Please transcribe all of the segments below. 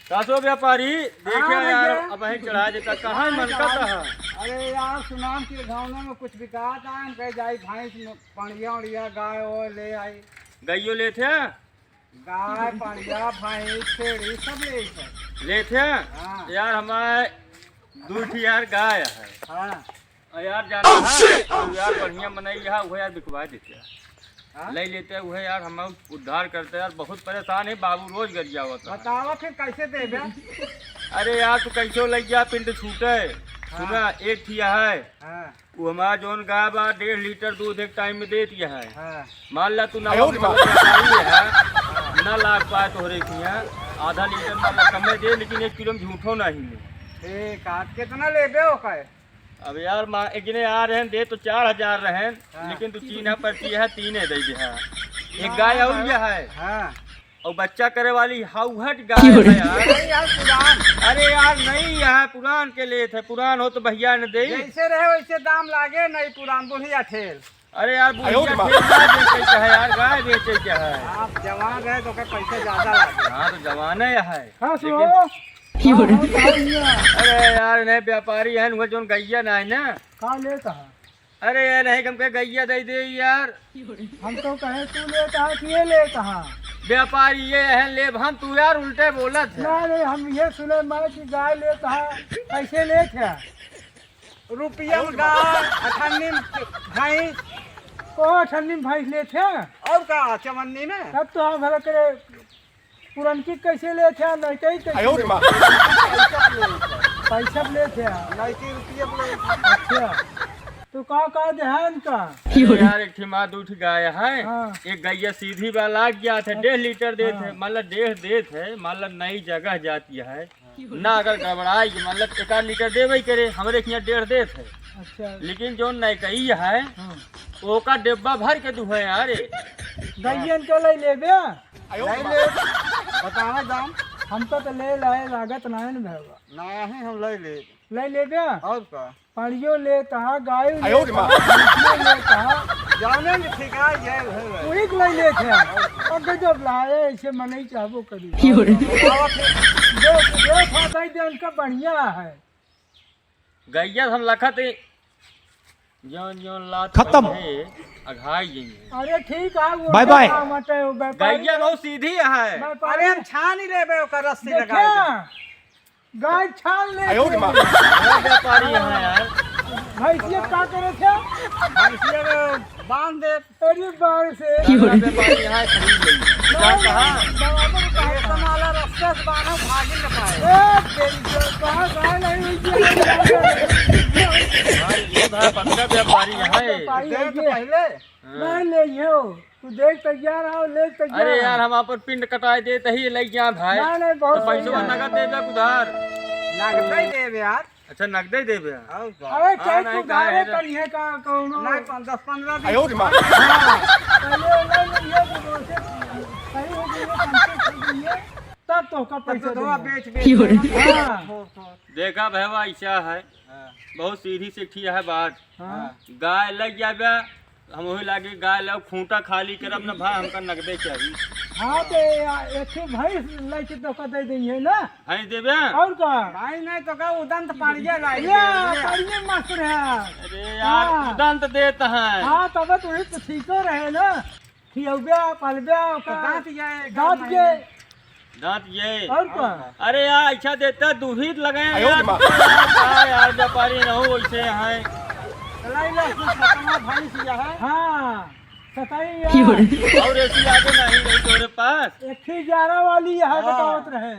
कासो व्यापारी देखे यार अब ही चढ़ा देता कहाँ मन करता है। अरे यार सुनाम के गाँव में कुछ विकास आए हम कह जाई भैंस पानिया उड़िया गाय और ले आई गइयो ले थे गाय पानिया भैंस छेड़ी सब ले थे यार हमारे दूठी यार गाय है हाँ और यार जाना है और यार बढ़िया बनाई है वो यार बिकवा देते हैं ले लेते हैं वह यार हम उद्धार करते हैं यार बहुत परेशान है बाबू रोज गरिया होता है। बताओ फिर कैसे देबे। अरे यार तू कैसे लग गया पिंड छूटे सुना एक थिया है वो हमारा जोन गाय बा 1.5 लीटर दूध एक टाइम में दे दिया है मान ला तू ना है ना लाग पाए तो आधा लीटर मतलब कम दे लेकिन 1 किलो में झूठो नहीं है। कितना लेबे हो का अब यार गिने आ रहे हैं दे तो 4000 रहे लेकिन तू 3 पर्ची है 3 दे दे है एक गाय और ये है और बच्चा करे वाली हाउहट गाय है यार। अरे यार नहीं है पुरान के लिए थे पुरान हो तो भैया ने दे जैसे रहे वैसे दाम लागे नहीं पुरान बुढ़िया ठेल। अरे यार बुढ़िया ठेल बेचे है यार गाय बेचे क्या है आप जवान रहे तो पैसे ज्यादा लागे। हाँ तो जवान है अरे यार नहीं व्यापारी है वो जो गैया ना है ना कहाँ लेता है। अरे यार नहीं कम के गैया दे दे यार हम तो कहे तू लेता है कि ये लेता है व्यापारी ये है ले हम तू यार उल्टे बोला थे। नहीं हम ये सुने मैं कि गाय लेता है कैसे लेते रुपया में गाय 98 भैंस को 98 भैंस लेते और का चमन्नी में तब तो हम भले करे पुरनकी कैसे लेते हैं नहीं कहीं पैसा लेते हैं नहीं रुपया। अच्छा तो का ध्यान का यार एक माँ दूठ गाय है एक गैया सीधी वाला गया था 1.5 लीटर दे थे मतलब 1.5 दे थे मतलब नई जगह जाती है ना अगर गड़बड़ाई मतलब 1 लीटर दे वही करे हमारे यहाँ 1.5 दे थे। अच्छा लेकिन जो नई कही है वो का डिब्बा भर के दुहे यार गैयन के ले लेबे ले बतावा दाम हम तो ले लाए लागत नहीं न भैया नहीं हम ले लेबे और का पानियो लेता गाय लेता जाने में ठिका ये वही ले लेते और जब लाए ऐसे मन ही चाहबो करी जो खाता ही उनका बढ़िया है गैया हम लखत जोन लात खत्म अघाई अरे ठीक है बाय बाय गैया बहुत सीधी है। अरे हम छान ही लेबे ओकर रस्सी लगा गाय छान ले व्यापारी है यार भैंसिया का करे थे भैंसिया को बांध दे तेरी बार से व्यापारी यहाँ खरीद गई कहाँ वाला रास्ते से बांधा भागी न पाए कहाँ गाय नहीं पक्का व्यापारी है पहले नहीं ले तू देख तैयार हो ले तैयार। अरे यार हम अपन पिंड कटाए देते ही ले गया भाई नहीं बहुत पैसा नगद दे दे उधार नगद ही देबे यार। अच्छा नगद ही देबे अरे चाहे तू गाय करिए का कोनो नहीं 10-15 दिन सही हो गई तब तो का पैसा दवा बेच देखा भैया ऐसा है बहुत सीधी से ठीक है बात गाय लग जाबे हम वही लागे गाय लो खूंटा खाली करब ना भाई हमका नगदे चाहिए। हाँ तो एक भैंस लेके तो का दे देंगे ना भैंस देबे और का भाई नहीं तो का उदंत पाड़िया लाई पाड़िया मास्टर है। अरे यार उदंत देता है हाँ तब तो ये तो ठीक रहे ना खियौबे पलबे दांत ये और का। अरे यार अच्छा देता दूधित लगे यार व्यापारी न हो वैसे है हाँ और ऐसी आगे नहीं रही तोरे पास 11 वाली है बतावत रहे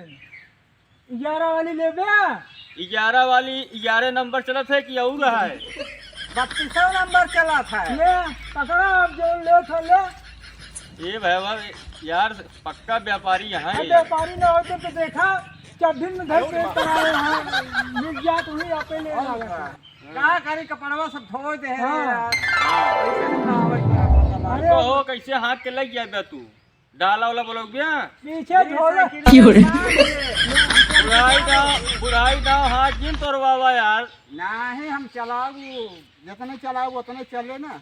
11 वाली लेबे 11 वाली 11 नंबर चलत है कि और है 32 नंबर चला था ले पकड़ा अब जो ले तो ले ये भैया यार पक्का व्यापारी है व्यापारी न होते तो देखा जब भी घर पे कराए हैं मिल जात हुई आपे ले लगा का करी कपड़वा सब धो दे अरे हो कैसे हाथ के लग गया तू डाला वाला बोलोगे पीछे धोला बुढ़ाई दाव हाथ जिन तोड़वावा यार नहीं हम चलाऊ जितने चलाऊ उतने चले ना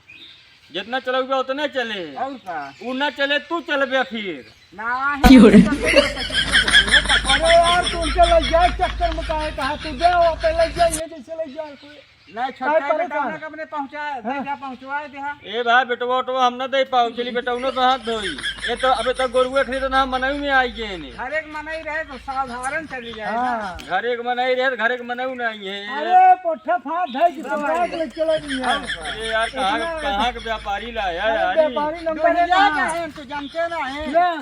जितना चलोगे उतने चले और का उ न चले तू चलबे फिर नहीं अरे यार तू के ले जाए चक्कर में कहा तू दे वो पे ले जाए ये जैसे ले जाए कोई नहीं छोटा बेटा ने कब ने पहुंचाया क्या पहुंचवाए दे ए भाई बेटवा तो हम न दे पाऊ चली बेटा उन्होंने तो हाथ धोई ये तो अबे तक गोरुए खरीदना हम मनई में आई गए ने हर एक मनई रहे तो साधारण चली जाए ना घर एक मनई रहे घर एक मनई में आई है अरे पोठा फाट है कि समाज ले चला नहीं है अरे यार कहां के व्यापारी लाया यार व्यापारी नंबर है तो जानते ना है